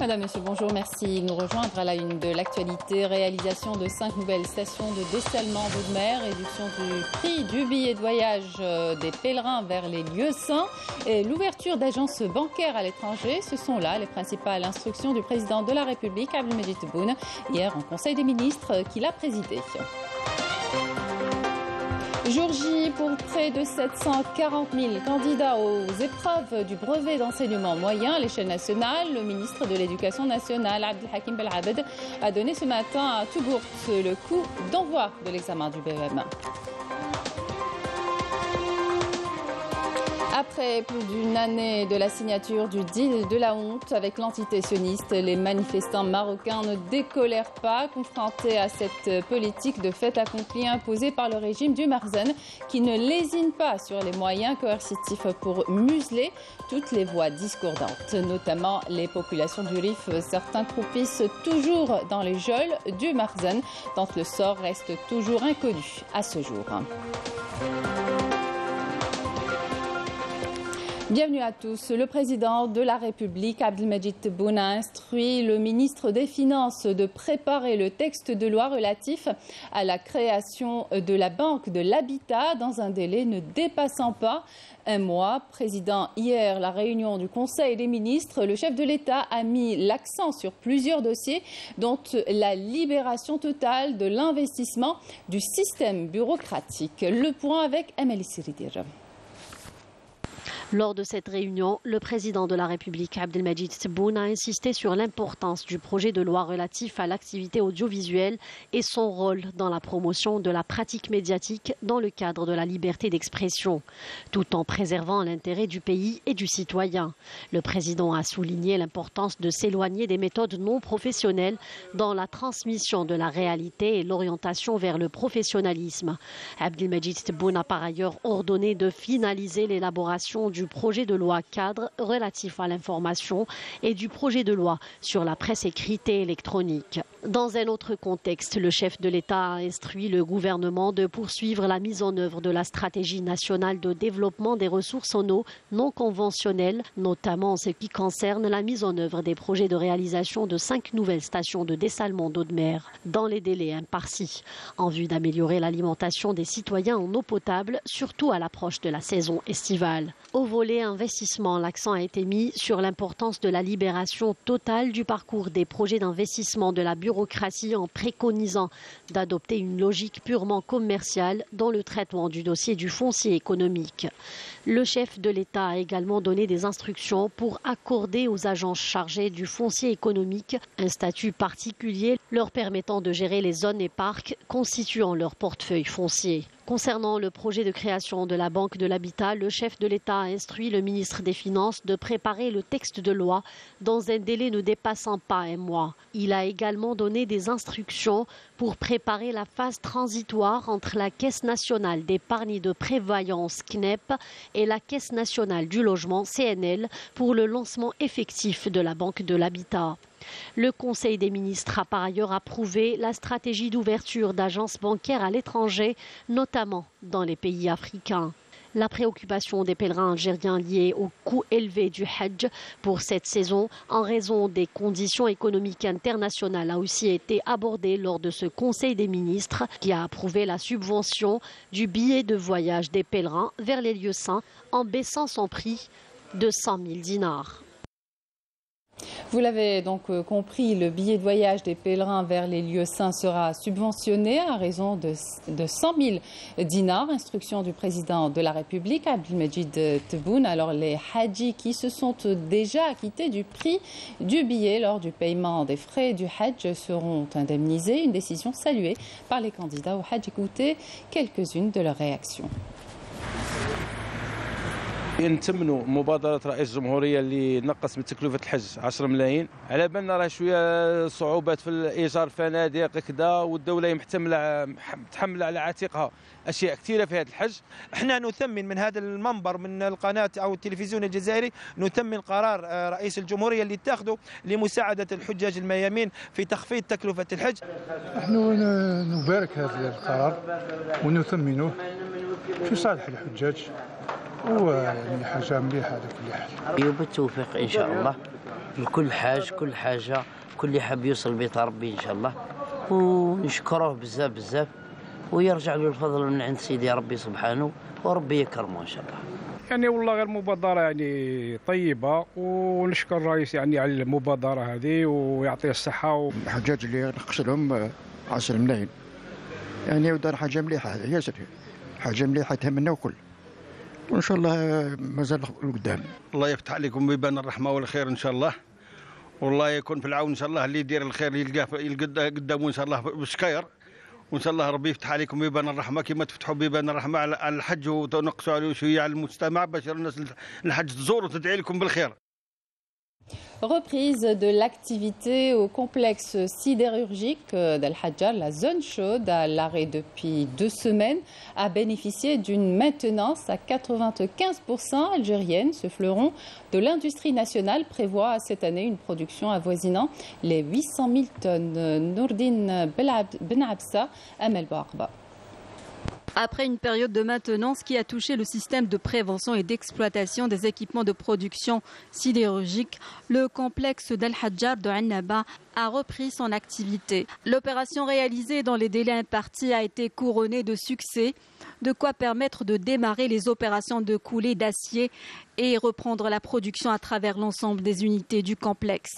Madame, Monsieur, bonjour, merci de nous rejoindre à la une de l'actualité. Réalisation de 5 nouvelles stations de dessalement d'eau de mer, réduction du prix du billet de voyage des pèlerins vers les lieux saints et l'ouverture d'agences bancaires à l'étranger. Ce sont là les principales instructions du président de la République, Abdelmajid Tebboune, hier en Conseil des ministres qu'il a présidé. Jour J pour près de 740 000 candidats aux épreuves du brevet d'enseignement moyen à l'échelle nationale. Le ministre de l'Éducation nationale, Abdelhakim Belabed, a donné ce matin à Tougourt le coup d'envoi de l'examen du BEM. Après plus d'une année de la signature du deal de la honte avec l'entité sioniste, les manifestants marocains ne décolèrent pas, confrontés à cette politique de fait accompli imposée par le régime du Marzen, qui ne lésine pas sur les moyens coercitifs pour museler toutes les voix discordantes, notamment les populations du Rif. Certains croupissent toujours dans les geôles du Marzen, dont le sort reste toujours inconnu à ce jour. Bienvenue à tous. Le président de la République, Abdelmajid Tebboune, a instruit le ministre des Finances de préparer le texte de loi relatif à la création de la Banque de l'Habitat dans un délai ne dépassant pas un mois. Président hier la réunion du Conseil des ministres, le chef de l'État a mis l'accent sur plusieurs dossiers, dont la libération totale de l'investissement du système bureaucratique. Le point avec Amélie Siridir. Lors de cette réunion, le président de la République, Abdelmajid Tebboune, a insisté sur l'importance du projet de loi relatif à l'activité audiovisuelle et son rôle dans la promotion de la pratique médiatique dans le cadre de la liberté d'expression, tout en préservant l'intérêt du pays et du citoyen. Le président a souligné l'importance de s'éloigner des méthodes non professionnelles dans la transmission de la réalité et l'orientation vers le professionnalisme. Abdelmajid Tebboune a par ailleurs ordonné de finaliser l'élaboration du projet de loi cadre relatif à l'information et du projet de loi sur la presse écrite et électronique. Dans un autre contexte, le chef de l'État a instruit le gouvernement de poursuivre la mise en œuvre de la stratégie nationale de développement des ressources en eau non conventionnelles, notamment en ce qui concerne la mise en œuvre des projets de réalisation de 5 nouvelles stations de dessalement d'eau de mer dans les délais impartis, en vue d'améliorer l'alimentation des citoyens en eau potable, surtout à l'approche de la saison estivale. Au volet investissement, l'accent a été mis sur l'importance de la libération totale du parcours des projets d'investissement de la bureaucratie en préconisant d'adopter une logique purement commerciale dans le traitement du dossier du foncier économique. Le chef de l'État a également donné des instructions pour accorder aux agences chargées du foncier économique un statut particulier leur permettant de gérer les zones et parcs constituant leur portefeuille foncier. Concernant le projet de création de la Banque de l'Habitat, le chef de l'État a instruit le ministre des Finances de préparer le texte de loi dans un délai ne dépassant pas un mois. Il a également donné des instructions pour préparer la phase transitoire entre la Caisse nationale d'épargne et de prévoyance CNEP et la Caisse nationale du logement CNL pour le lancement effectif de la Banque de l'Habitat. Le Conseil des ministres a par ailleurs approuvé la stratégie d'ouverture d'agences bancaires à l'étranger, notamment dans les pays africains. La préoccupation des pèlerins algériens liée au coût élevé du Hajj pour cette saison en raison des conditions économiques internationales a aussi été abordée lors de ce Conseil des ministres qui a approuvé la subvention du billet de voyage des pèlerins vers les lieux saints en baissant son prix de 100 000 dinars. Vous l'avez donc compris, le billet de voyage des pèlerins vers les lieux saints sera subventionné à raison de 100 000 dinars. Instruction du président de la République, Abdelmajid Tebboune. Alors les hadjis qui se sont déjà acquittés du prix du billet lors du paiement des frais du Hajj seront indemnisés. Une décision saluée par les candidats au Hajj. Écoutez quelques-unes de leurs réactions. نتمنوا مبادرة رئيس الجمهورية اللي نقص من تكلفة الحج 10 ملايين على بالنا راه شوية صعوبات في الإيجار فنادق كذا والدولة متحملة على عاتقها أشياء كثيرة في هذا الحج. احنا نثمن من هذا المنبر من القناة أو التلفزيون الجزائري نثمن قرار رئيس الجمهورية اللي اتخذه لمساعدة الحجاج الميامين في تخفيض تكلفة الحج. نحن نبارك هذا القرار ونثمنه في صالح الحجاج. ويعني حاجة مليحة على كل حال. وبالتوفيق إن شاء الله لكل حاج كل حاجة كل اللي حاب يوصل بيت ربي إن شاء الله ونشكره بزاف بزاف ويرجع له الفضل من عند سيدي ربي سبحانه وربي يكرمه إن شاء الله. يعني والله غير مبادرة يعني طيبة ونشكر الرئيس يعني على المبادرة هذه ويعطيه الصحة. الحجاج اللي نقص لهم 10 ملايين يعني ودار حاجة مليحة ياسر حاجة مليحة تهمنا وكل وإن شاء الله مازال لقدام. الله يفتح عليكم بيبان الرحمة والخير إن شاء الله والله يكون في العون إن شاء الله اللي يدير الخير يلقاه قدامه إن شاء الله بشكاير وإن شاء الله ربي يفتح عليكم بيبان الرحمة كما تفتحوا بيبان الرحمة على الحج وتنقصوا عليه شوية على المجتمع باش الناس الحج تزور وتدعي لكم بالخير. Reprise de l'activité au complexe sidérurgique d'Al Hadjar, la zone chaude à l'arrêt depuis 2 semaines, a bénéficié d'une maintenance à 95% algérienne. Ce fleuron de l'industrie nationale prévoit cette année une production avoisinant les 800 000 tonnes. Nourdine Ben Absa, Amel Bouarba. Après une période de maintenance qui a touché le système de prévention et d'exploitation des équipements de production sidérurgique, le complexe d'Al Hadjar de Annaba a repris son activité. L'opération réalisée dans les délais impartis a été couronnée de succès, de quoi permettre de démarrer les opérations de coulée d'acier et reprendre la production à travers l'ensemble des unités du complexe.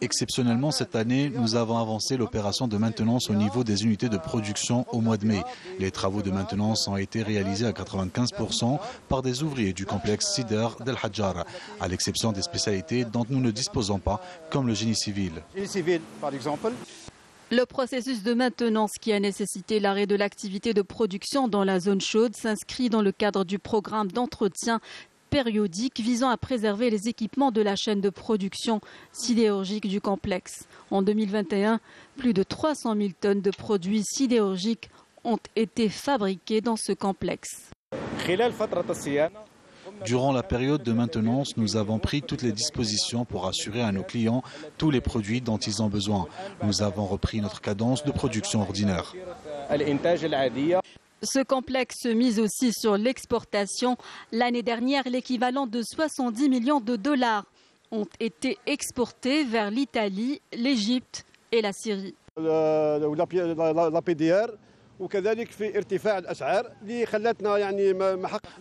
Exceptionnellement, cette année, nous avons avancé l'opération de maintenance au niveau des unités de production au mois de mai. Les travaux de maintenance ont été réalisés à 95% par des ouvriers du complexe Sider d'Al Hadjar, à l'exception des spécialités dont nous ne disposons pas, comme le génie civil. Par exemple. Le processus de maintenance qui a nécessité l'arrêt de l'activité de production dans la zone chaude s'inscrit dans le cadre du programme d'entretien périodique visant à préserver les équipements de la chaîne de production sidérurgique du complexe. En 2021, plus de 300 000 tonnes de produits sidérurgiques ont été fabriqués dans ce complexe. Durant la période de maintenance, nous avons pris toutes les dispositions pour assurer à nos clients tous les produits dont ils ont besoin. Nous avons repris notre cadence de production ordinaire. Ce complexe mise aussi sur l'exportation. L'année dernière, l'équivalent de 70 millions de dollars ont été exportés vers l'Italie, l'Égypte et la Syrie.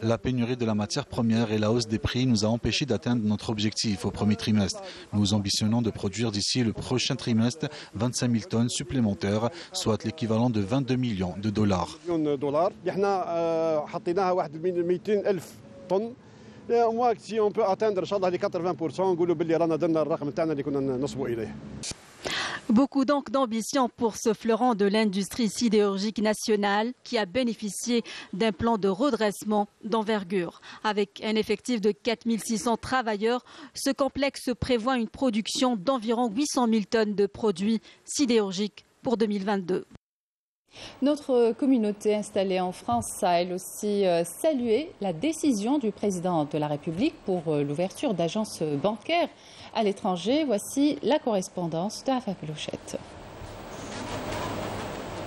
La pénurie de la matière première et la hausse des prix nous a empêchés d'atteindre notre objectif au premier trimestre. Nous ambitionnons de produire d'ici le prochain trimestre 25 000 tonnes supplémentaires, soit l'équivalent de 22 millions de dollars. Si on peut atteindre les 80%, on peut dire que nous Beaucoup donc d'ambition pour ce fleuron de l'industrie sidérurgique nationale qui a bénéficié d'un plan de redressement d'envergure. Avec un effectif de 4 600 travailleurs, ce complexe prévoit une production d'environ 800 000 tonnes de produits sidérurgiques pour 2022. Notre communauté installée en France a elle aussi salué la décision du président de la République pour l'ouverture d'agences bancaires à l'étranger. Voici la correspondance de Afa Pelouchette.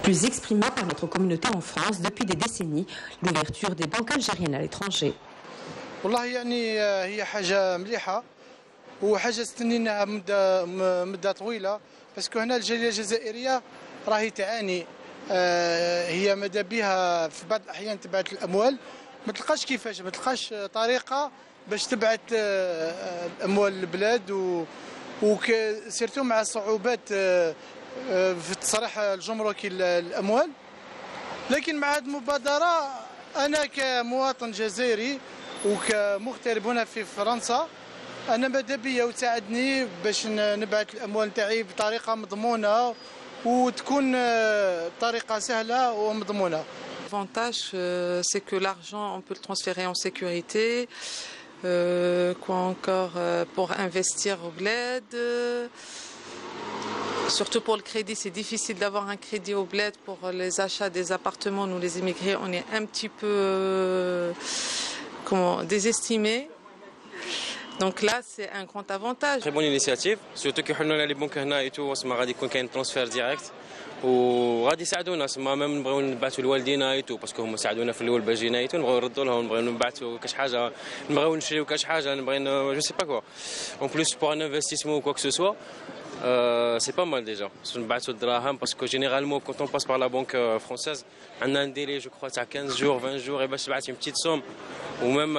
Plus exprimée par notre communauté en France depuis des décennies, l'ouverture des banques algériennes à l'étranger. والله يعني هي حاجة مليحة وحاجة استنيناها مدة طويلة باسكو هنا الجالية الجزائرية راهي تعاني هي ماذا بها في بعض الأحيان تبعت الأموال ما تلقاش كيفاش ما تلقاش طريقة باش تبعت الأموال للبلاد وسيرتو مع صعوبات في تصريح الجمركي الأموال لكن مع هذه المبادرة أنا كمواطن جزائري وكمغترب هنا في فرنسا أنا ماذا بيا وتساعدني باش نبعت الأموال تاعي بطريقة مضمونة وتكون طريقة سهلة ومضمونة. L'avantage, c'est que l'argent, on peut le transférer en sécurité. Quoi encore pour investir au bled. Surtout pour le crédit, c'est difficile d'avoir un crédit au bled pour les achats des appartements. Nous, les immigrés, on est un petit peu désestimés. Donc là, c'est un grand avantage. Très bonne initiative, surtout que nous avons les banques et tout, ça va يكون كاين transfert direct. وغادي يساعدونا سما ميم نبغيو نبعثوا لوالدينا ايتو باسكو هما ساعدونا في الاول باش جينا ايتو نبغيو نردوا لهم نبغيو نبعثوا كاش حاجه نبغيو نشريو كاش حاجه نبغي جو سي با كوا اون بليس بور ان انفستيسمون كوا كو سو سوا سي با مال ديجا نبعثوا الدراهم باسكو جينيرالمون كونت اون باس بار لا بانك فرونسيز عندنا ان ديلي جو كخوا تاع 15 جور 20 جور باش تبعث اون بتيت سوم وميم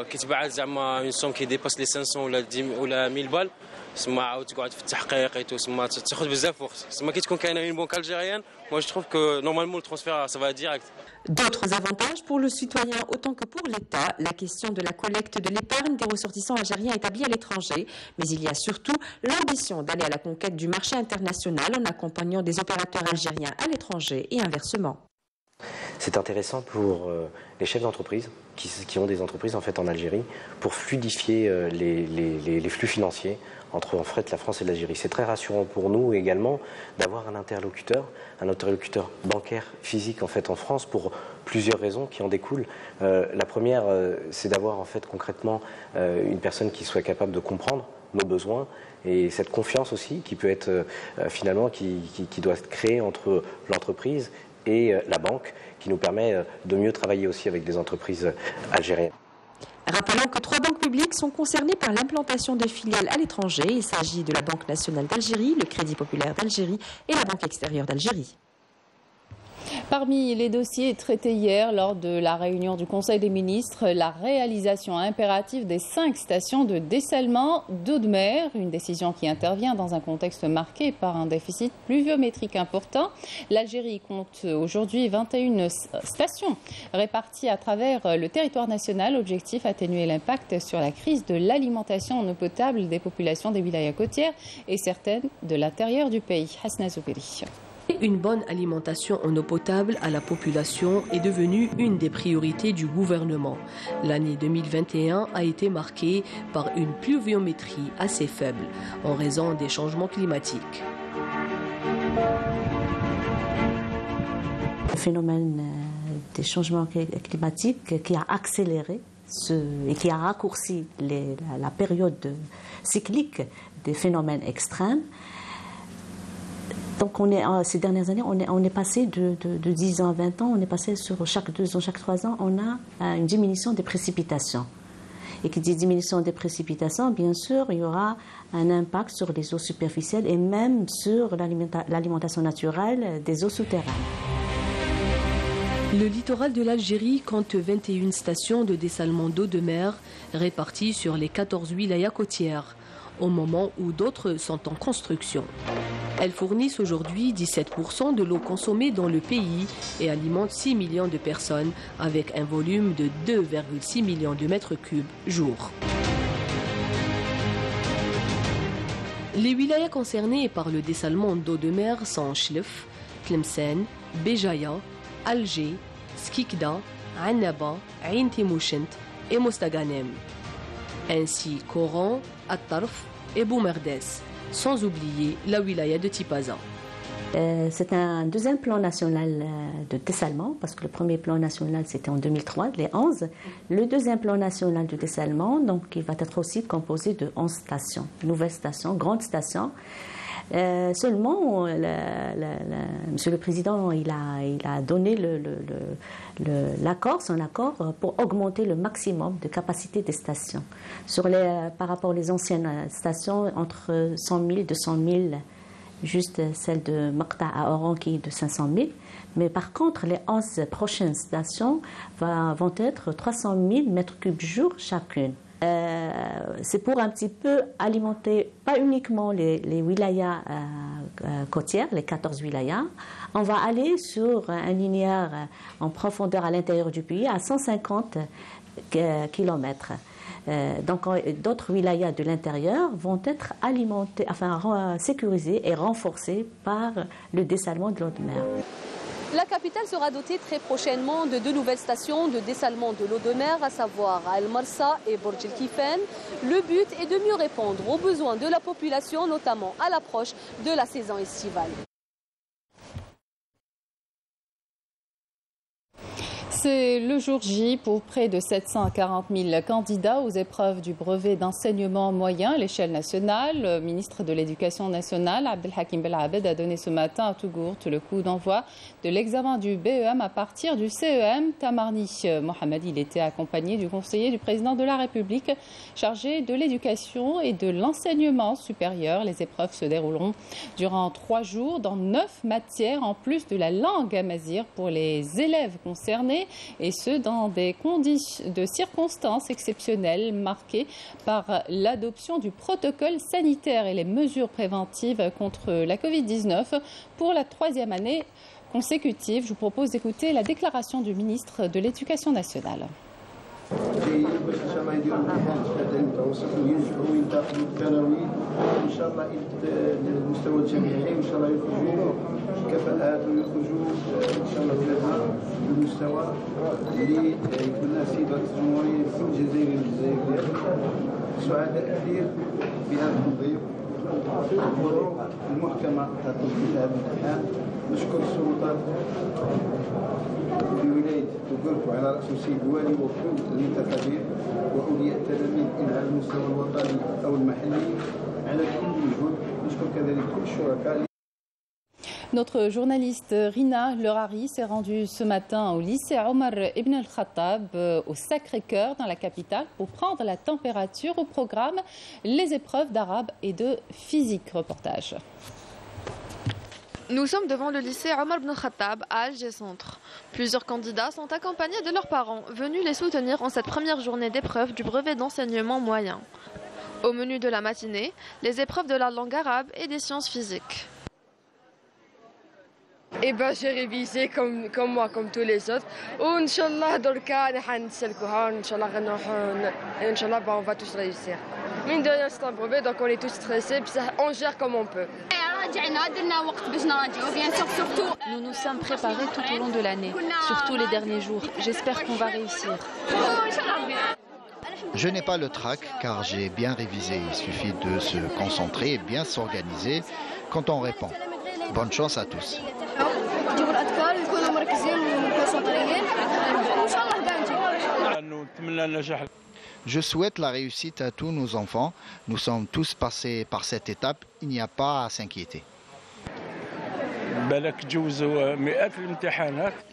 كي تبعث زعما اون سوم كي ديباس لي 500 ولا 1000 بال سما عاود تقعد في التحقيق ايتو سما تاخذ بزاف وقت سما كي تكون كاينه اون بنك الجيريان moi je trouve que normalement le transfert ça va direct. D'autres avantages pour le citoyen autant que pour l'État, la question de la collecte de l'épargne des ressortissants algériens établis à l'étranger, mais il y a surtout l'ambition d'aller à la conquête du marché international en accompagnant des opérateurs algériens à l'étranger et inversement. C'est intéressant pour les chefs d'entreprise qui ont des entreprises en fait en Algérie pour fluidifier les flux financiers entre en fait la France et l'Algérie. C'est très rassurant pour nous également d'avoir un interlocuteur bancaire physique en fait en France pour plusieurs raisons qui en découlent. La première, c'est d'avoir en fait concrètement une personne qui soit capable de comprendre nos besoins et cette confiance aussi qui peut être finalement qui doit être créée entre l'entreprise et la banque, qui nous permet de mieux travailler aussi avec des entreprises algériennes. Rappelons que 3 banques publiques sont concernées par l'implantation des filiales à l'étranger. Il s'agit de la Banque nationale d'Algérie, le Crédit populaire d'Algérie et la Banque extérieure d'Algérie. Parmi les dossiers traités hier lors de la réunion du Conseil des ministres, la réalisation impérative des 5 stations de dessalement d'eau de mer, une décision qui intervient dans un contexte marqué par un déficit pluviométrique important. L'Algérie compte aujourd'hui 21 stations réparties à travers le territoire national. Objectif, atténuer l'impact sur la crise de l'alimentation en eau potable des populations des wilayas côtières et certaines de l'intérieur du pays. Hasna Zoubiri. Une bonne alimentation en eau potable à la population est devenue une des priorités du gouvernement. L'année 2021 a été marquée par une pluviométrie assez faible en raison des changements climatiques. Le phénomène des changements climatiques qui a accéléré et qui a raccourci la période cyclique des phénomènes extrêmes. Donc ces dernières années, on est passé de 10 ans à 20 ans, on est passé sur chaque 2 ans, chaque 3 ans, on a une diminution des précipitations. Et qui dit diminution des précipitations, bien sûr, il y aura un impact sur les eaux superficielles et même sur l'alimentation naturelle des eaux souterraines. Le littoral de l'Algérie compte 21 stations de dessalement d'eau de mer réparties sur les 14 wilayas côtières, au moment où d'autres sont en construction. Elles fournissent aujourd'hui 17% de l'eau consommée dans le pays et alimentent 6 millions de personnes avec un volume de 2,6 millions de mètres cubes jour. Les wilayas concernés par le dessalement d'eau de mer sont Chlef, Tlemcen, Béjaïa, Alger, Skikda, Annaba, Ain Timouchent et Mostaganem, ainsi qu'Oran, At-Tarf et Boumerdes, sans oublier la wilaya de Tipaza. C'est un deuxième plan national de dessalement, parce que le premier plan national c'était en 2003, les 11. Le deuxième plan national de dessalement, donc il va être aussi composé de 11 stations, nouvelles stations, grandes stations. Seulement, Monsieur le Président, il a donné son accord pour augmenter le maximum de capacité des stations. Par rapport aux anciennes stations, entre 100 000 et 200 000, juste celle de Maqta à Oran qui est de 500 000. Mais par contre, les 11 prochaines stations vont être 300 000 mètres cubes jour chacune. C'est pour un petit peu alimenter, pas uniquement les wilayas côtières, les 14 wilayas. On va aller sur un linéaire en profondeur à l'intérieur du pays à 150 km. Donc d'autres wilayas de l'intérieur vont être alimentés, sécurisés et renforcés par le dessalement de l'eau de mer. La capitale sera dotée très prochainement de 2 nouvelles stations de dessalement de l'eau de mer, à savoir Al Marsa et Borj El Kifen. Le but est de mieux répondre aux besoins de la population, notamment à l'approche de la saison estivale. C'est le jour J pour près de 740 000 candidats aux épreuves du brevet d'enseignement moyen à l'échelle nationale. Le ministre de l'Éducation nationale, Abdelhakim Belabed, a donné ce matin à Tougourt le coup d'envoi de l'examen du BEM à partir du CEM Tamarni. Mohamed, il était accompagné du conseiller du président de la République chargé de l'éducation et de l'enseignement supérieur. Les épreuves se dérouleront durant 3 jours dans 9 matières en plus de la langue amazigh pour les élèves concernés. Et ce, dans des conditions de circonstances exceptionnelles marquées par l'adoption du protocole sanitaire et les mesures préventives contre la Covid-19 pour la 3e année consécutive. Je vous propose d'écouter la déclaration du ministre de l'Éducation nationale. جيد باش ان شاء الله يديروا الامتحان الشهاده المتوسط وينجحوا وينتقلوا الثانوي ان شاء الله الى المستوى الجامعي وان شاء الله يخرجوا كفاءات ويخرجوا ان شاء الله بهذا المستوى اللي يتمناه السيد رئيس الجمهوريه لكل جزائري من الجزائر. سعداء كثير بهذا التنظيم الظروف المحكمه تاع تنظيم هذا الامتحان. نشكر السلطات في ولاية توغورت وعلى رأسه السيد الوالي وكل الانتخابات وأولياء التلاميذ إن على المستوى الوطني أو المحلي على كل مجهود. نشكر كذلك كل الشركاء. Notre journaliste Rina Lerari s'est rendue ce matin au lycée Omar Ibn al-Khattab au Sacré-Cœur dans la capitale pour prendre la température. Au programme, les épreuves d'arabe et de physique. Reportage. Nous sommes devant le lycée Omar Ibn al-Khattab à Alger Centre. Plusieurs candidats sont accompagnés de leurs parents, venus les soutenir en cette première journée d'épreuve du brevet d'enseignement moyen. Au menu de la matinée, les épreuves de la langue arabe et des sciences physiques. Eh ben, j'ai révisé comme moi, comme tous les autres. Inch'Allah, dans le cas, Inch'Allah, on va tous réussir. Mine de rien, c'est un brevet, donc on est tous stressés, puis on gère comme on peut. Nous nous sommes préparés tout au long de l'année, surtout les derniers jours. J'espère qu'on va réussir. Je n'ai pas le trac car j'ai bien révisé. Il suffit de se concentrer et bien s'organiser quand on répond. Bonne chance à tous. Je souhaite la réussite à tous nos enfants. Nous sommes tous passés par cette étape. Il n'y a pas à s'inquiéter.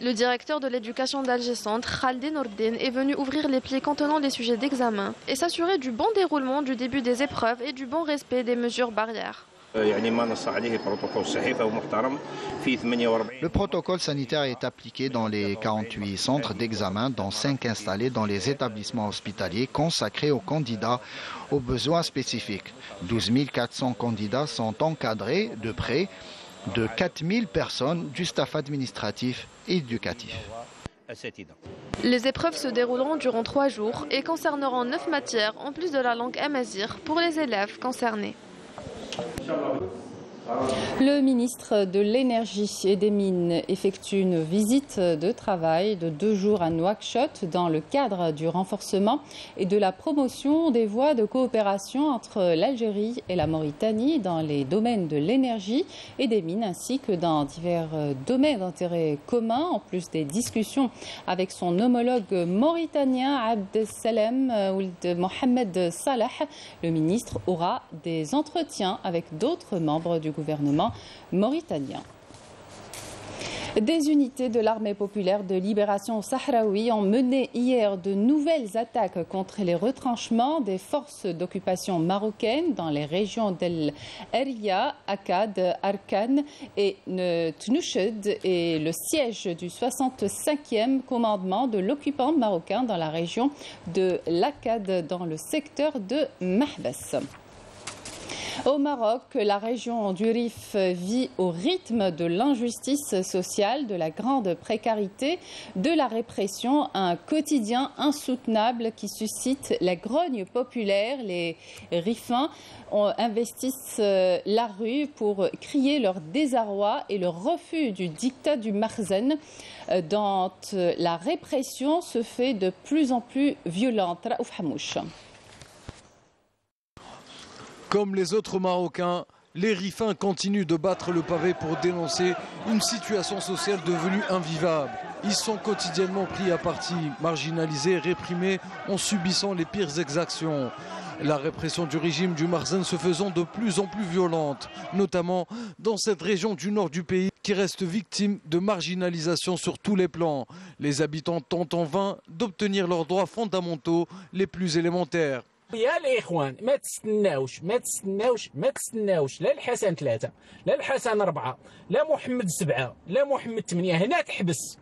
Le directeur de l'éducation d'Alger Centre, Khaldin Ordin, est venu ouvrir les plis contenant les sujets d'examen et s'assurer du bon déroulement du début des épreuves et du bon respect des mesures barrières. Le protocole sanitaire est appliqué dans les 48 centres d'examen, dont 5 installés dans les établissements hospitaliers consacrés aux candidats aux besoins spécifiques. 12 400 candidats sont encadrés de près de 4 000 personnes du staff administratif et éducatif. Les épreuves se dérouleront durant 3 jours et concerneront 9 matières en plus de la langue amazigh pour les élèves concernés. Le ministre de l'Énergie et des Mines effectue une visite de travail de 2 jours à Nouakchott dans le cadre du renforcement et de la promotion des voies de coopération entre l'Algérie et la Mauritanie dans les domaines de l'énergie et des mines ainsi que dans divers domaines d'intérêt commun. En plus des discussions avec son homologue mauritanien Abdessalem Ould Mohamed Salah, le ministre aura des entretiens avec d'autres membres du gouvernement mauritanien. Des unités de l'armée populaire de libération sahraoui ont mené hier de nouvelles attaques contre les retranchements des forces d'occupation marocaines dans les régions d'El Eria, Akkad, Arkan et Tnouched et le siège du 65e commandement de l'occupant marocain dans la région de l'Akkad dans le secteur de Mahbas. Au Maroc, la région du Rif vit au rythme de l'injustice sociale, de la grande précarité, de la répression, un quotidien insoutenable qui suscite la grogne populaire. Les Rifins investissent la rue pour crier leur désarroi et leur refus du dictat du Makhzen, dont la répression se fait de plus en plus violente. Raouf Hamouch. Comme les autres Marocains, les Rifins continuent de battre le pavé pour dénoncer une situation sociale devenue invivable. Ils sont quotidiennement pris à partie, marginalisés, réprimés en subissant les pires exactions. La répression du régime du Marzen se faisant de plus en plus violente, notamment dans cette région du nord du pays qui reste victime de marginalisation sur tous les plans. Les habitants tentent en vain d'obtenir leurs droits fondamentaux les plus élémentaires. يا الاخوان ما تستناوش لا الحسن 3 لا الحسن 4 لا محمد 7 لا محمد 8 هنا تحبس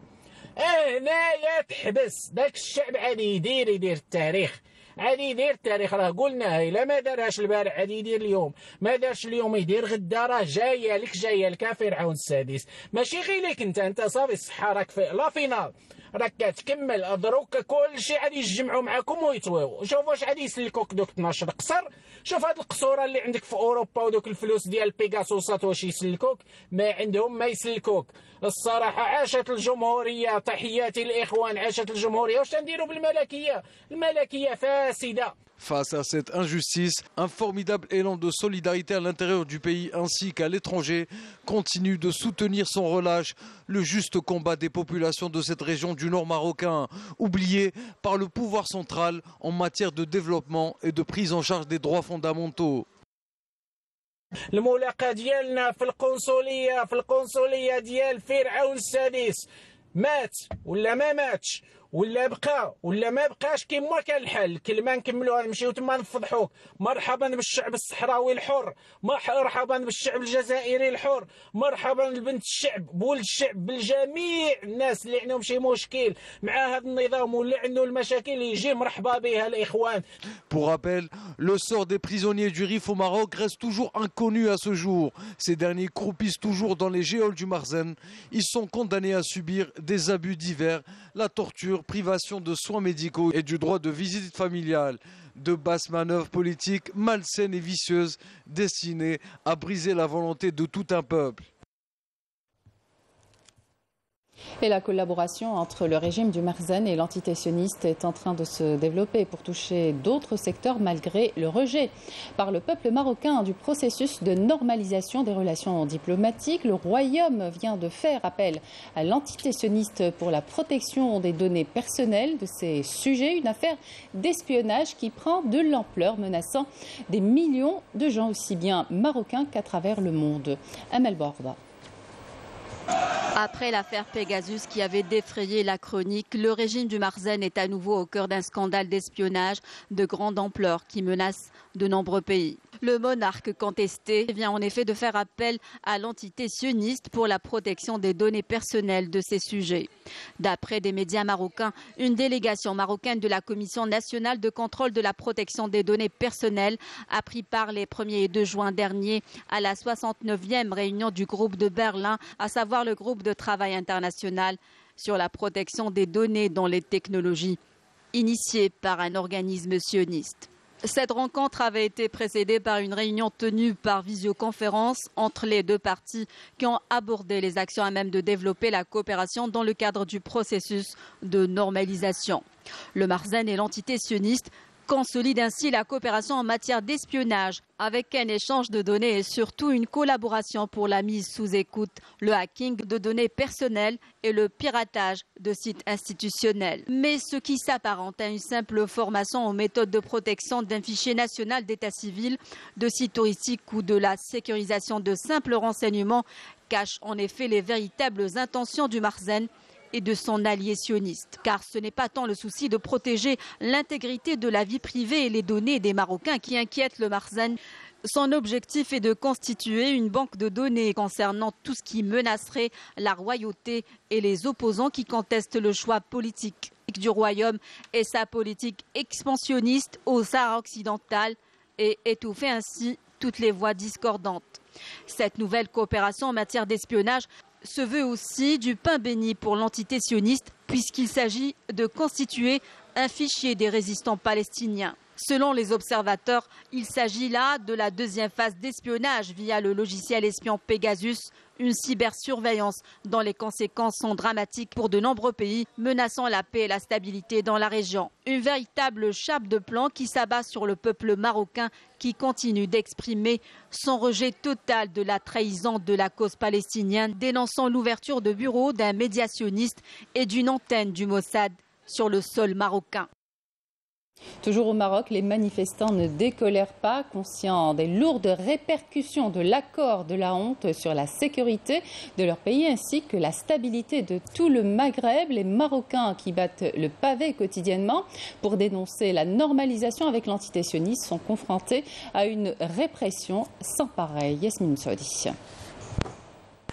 هنايا تحبس داك الشعب غادي يدير التاريخ غادي يدير التاريخ راه قلنا الا ما دارهاش البارح غادي يدير اليوم ما دارش اليوم يدير غدا راه جايه لك فرعون السادس ماشي غير ليك انت صافي الصحه راك في لا فينال راك كتكمل دروك كلشي غادي يجمعوا معاكم ويتواو شوف واش غادي يسلكوك دوك 12 قصر شوف هاد القصوره اللي عندك في اوروبا ودوك الفلوس ديال بيغاسوسات واش يسلكوك ما عندهم ما يسلكوك الصراحه عاشت الجمهوريه تحياتي الاخوان عاشت الجمهوريه واش تنديروا بالملكيه الملكيه فاسده. Face à cette injustice, un formidable élan de solidarité à l'intérieur du pays ainsi qu'à l'étranger continue de soutenir sans relâche le juste combat des populations de cette région du nord marocain, oubliée par le pouvoir central en matière de développement et de prise en charge des droits fondamentaux. الملاقة ديالنا في القنصلية ديال فرعون السادس مات ولا ما ماتش ولا بقى ولا ما بقاش كيما كان الحل كلمه نكملوها نمشيو تما نفضحوك مرحبا بالشعب الصحراوي الحر مرحبا بالشعب الجزائري الحر مرحبا ببنت الشعب بولد الشعب بالجميع الناس اللي عندهم شي مشكل مع هذا النظام واللي عنده المشاكل يجي مرحبا بها الاخوان. Pour rappel, le sort des prisonniers du RIF au Maroc reste toujours inconnu à ce jour. Ces derniers croupissent toujours dans les geôles du Marzen. Ils sont condamnés à subir des abus divers, la torture, privation de soins médicaux et du droit de visite familiale. De basses manœuvres politiques malsaines et vicieuses destinées à briser la volonté de tout un peuple. Et la collaboration entre le régime du Marzen et l'entité sioniste est en train de se développer pour toucher d'autres secteurs malgré le rejet par le peuple marocain du processus de normalisation des relations diplomatiques. Le Royaume vient de faire appel à l'entité sioniste pour la protection des données personnelles de ces sujets, une affaire d'espionnage qui prend de l'ampleur, menaçant des millions de gens aussi bien marocains qu'à travers le monde. Amel Borda. Après l'affaire Pegasus qui avait défrayé la chronique, le régime du Marzen est à nouveau au cœur d'un scandale d'espionnage de grande ampleur qui menace de nombreux pays. Le monarque contesté vient en effet de faire appel à l'entité sioniste pour la protection des données personnelles de ces sujets. D'après des médias marocains, une délégation marocaine de la Commission nationale de contrôle de la protection des données personnelles a pris part les 1er et 2 juin dernier à la 69e réunion du groupe de Berlin, à savoir le groupe de travail international sur la protection des données dans les technologies, initié par un organisme sioniste. Cette rencontre avait été précédée par une réunion tenue par visioconférence entre les deux parties qui ont abordé les actions à même de développer la coopération dans le cadre du processus de normalisation. Le Marzen et l'entité sioniste consolident ainsi la coopération en matière d'espionnage avec un échange de données et surtout une collaboration pour la mise sous écoute, le hacking de données personnelles et le piratage de sites institutionnels. Mais ce qui s'apparente à une simple formation aux méthodes de protection d'un fichier national d'état civil, de sites touristiques ou de la sécurisation de simples renseignements cache en effet les véritables intentions du Marzen et de son allié sioniste. Car ce n'est pas tant le souci de protéger l'intégrité de la vie privée et les données des Marocains qui inquiètent le Marzen. Son objectif est de constituer une banque de données concernant tout ce qui menacerait la royauté et les opposants qui contestent le choix politique du royaume et sa politique expansionniste au Sahara occidental et étouffer ainsi toutes les voix discordantes. Cette nouvelle coopération en matière d'espionnage se veut aussi du pain béni pour l'entité sioniste puisqu'il s'agit de constituer un fichier des résistants palestiniens. Selon les observateurs, il s'agit là de la deuxième phase d'espionnage via le logiciel espion Pegasus, une cybersurveillance dont les conséquences sont dramatiques pour de nombreux pays, menaçant la paix et la stabilité dans la région. Une véritable chape de plomb qui s'abat sur le peuple marocain qui continue d'exprimer son rejet total de la trahison de la cause palestinienne, dénonçant l'ouverture de bureaux d'un médiationniste et d'une antenne du Mossad sur le sol marocain. Toujours au Maroc, les manifestants ne décolèrent pas, conscients des lourdes répercussions de l'accord de la honte sur la sécurité de leur pays ainsi que la stabilité de tout le Maghreb. Les Marocains qui battent le pavé quotidiennement pour dénoncer la normalisation avec l'entité sioniste sont confrontés à une répression sans pareil. Yasmine Saudi.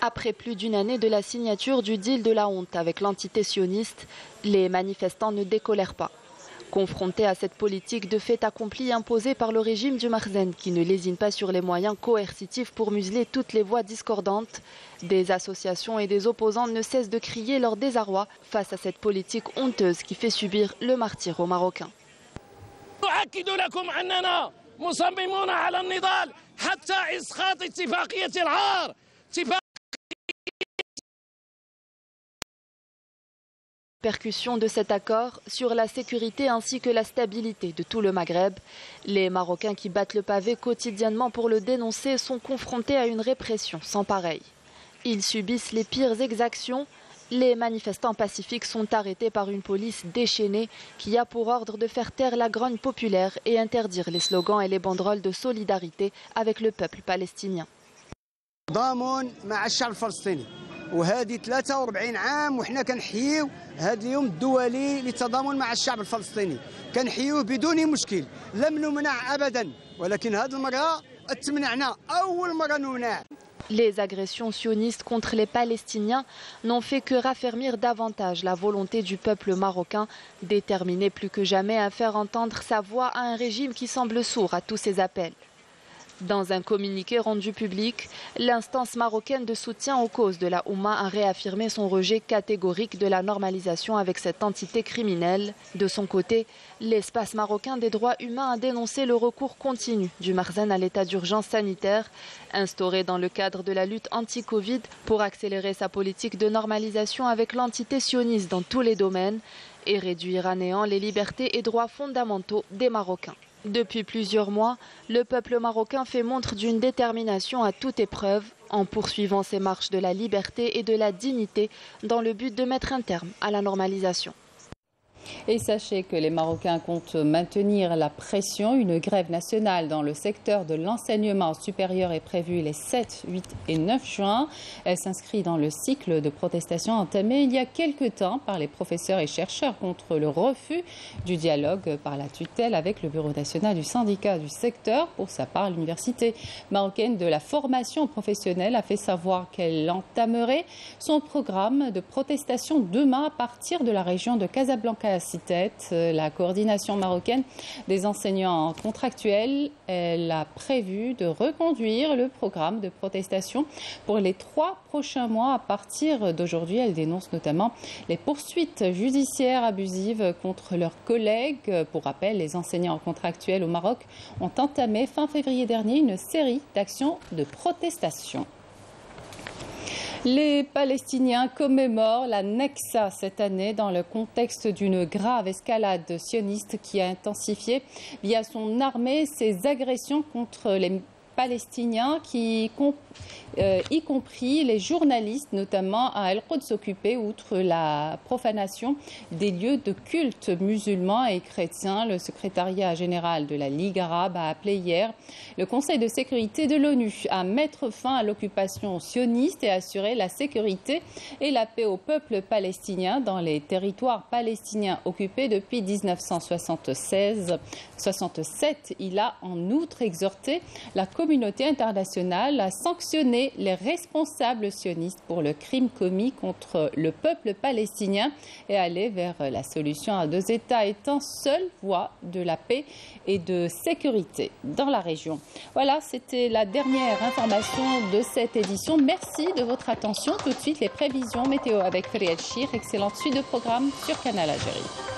Après plus d'une année de la signature du deal de la honte avec l'entité sioniste, les manifestants ne décolèrent pas. Confrontés à cette politique de fait accompli imposée par le régime du Makhzen qui ne lésine pas sur les moyens coercitifs pour museler toutes les voix discordantes, des associations et des opposants ne cessent de crier leur désarroi face à cette politique honteuse qui fait subir le martyre aux Marocains. Répercussions de cet accord sur la sécurité ainsi que la stabilité de tout le Maghreb. Les Marocains qui battent le pavé quotidiennement pour le dénoncer sont confrontés à une répression sans pareil. Ils subissent les pires exactions. Les manifestants pacifiques sont arrêtés par une police déchaînée qui a pour ordre de faire taire la grogne populaire et interdire les slogans et les banderoles de solidarité avec le peuple palestinien. وهذه 43 عام وحنا كنحييو هذا اليوم الدولي للتضامن مع الشعب الفلسطيني كنحييوه بدون مشكل لم نمنع ابدا ولكن هذه المره تمنعنا اول مره نمنع. Les agressions sionistes contre les Palestiniens n'ont fait que raffermir davantage la volonté du peuple marocain, déterminé plus que jamais à faire entendre sa voix à un régime qui semble sourd à tous ses appels. Dans un communiqué rendu public, l'instance marocaine de soutien aux causes de la Oumma a réaffirmé son rejet catégorique de la normalisation avec cette entité criminelle. De son côté, l'espace marocain des droits humains a dénoncé le recours continu du Makhzen à l'état d'urgence sanitaire, instauré dans le cadre de la lutte anti-Covid pour accélérer sa politique de normalisation avec l'entité sioniste dans tous les domaines et réduire à néant les libertés et droits fondamentaux des Marocains. Depuis plusieurs mois, le peuple marocain fait montre d'une détermination à toute épreuve en poursuivant ses marches de la liberté et de la dignité dans le but de mettre un terme à la normalisation. Et sachez que les Marocains comptent maintenir la pression. Une grève nationale dans le secteur de l'enseignement supérieur est prévue les 7, 8 et 9 juin. Elle s'inscrit dans le cycle de protestation entamé il y a quelque temps par les professeurs et chercheurs contre le refus du dialogue par la tutelle avec le Bureau national du syndicat du secteur. Pour sa part, l'Université marocaine de la formation professionnelle a fait savoir qu'elle entamerait son programme de protestation demain à partir de la région de Casablanca. La coordination marocaine des enseignants contractuels, elle a prévu de reconduire le programme de protestation pour les 3 prochains mois. À partir d'aujourd'hui, elle dénonce notamment les poursuites judiciaires abusives contre leurs collègues. Pour rappel, les enseignants contractuels au Maroc ont entamé fin février dernier une série d'actions de protestation. Les Palestiniens commémorent la Neksa cette année dans le contexte d'une grave escalade sioniste qui a intensifié via son armée ses agressions contre les Palestiniens, y compris les journalistes, notamment à El-Quds occupé, outre la profanation des lieux de culte musulmans et chrétiens. Le secrétariat général de la Ligue arabe a appelé hier le Conseil de sécurité de l'ONU à mettre fin à l'occupation sioniste et assurer la sécurité et la paix au peuple palestinien dans les territoires palestiniens occupés depuis 1967. Il a en outre exhorté la communauté internationale à sanctionner les responsables sionistes pour le crime commis contre le peuple palestinien et aller vers la solution à 2 États étant seule voie de la paix et de sécurité dans la région. Voilà, c'était la dernière information de cette édition. Merci de votre attention. Tout de suite, les prévisions météo avec Feriel Chir. Excellente suite de programme sur Canal Algérie.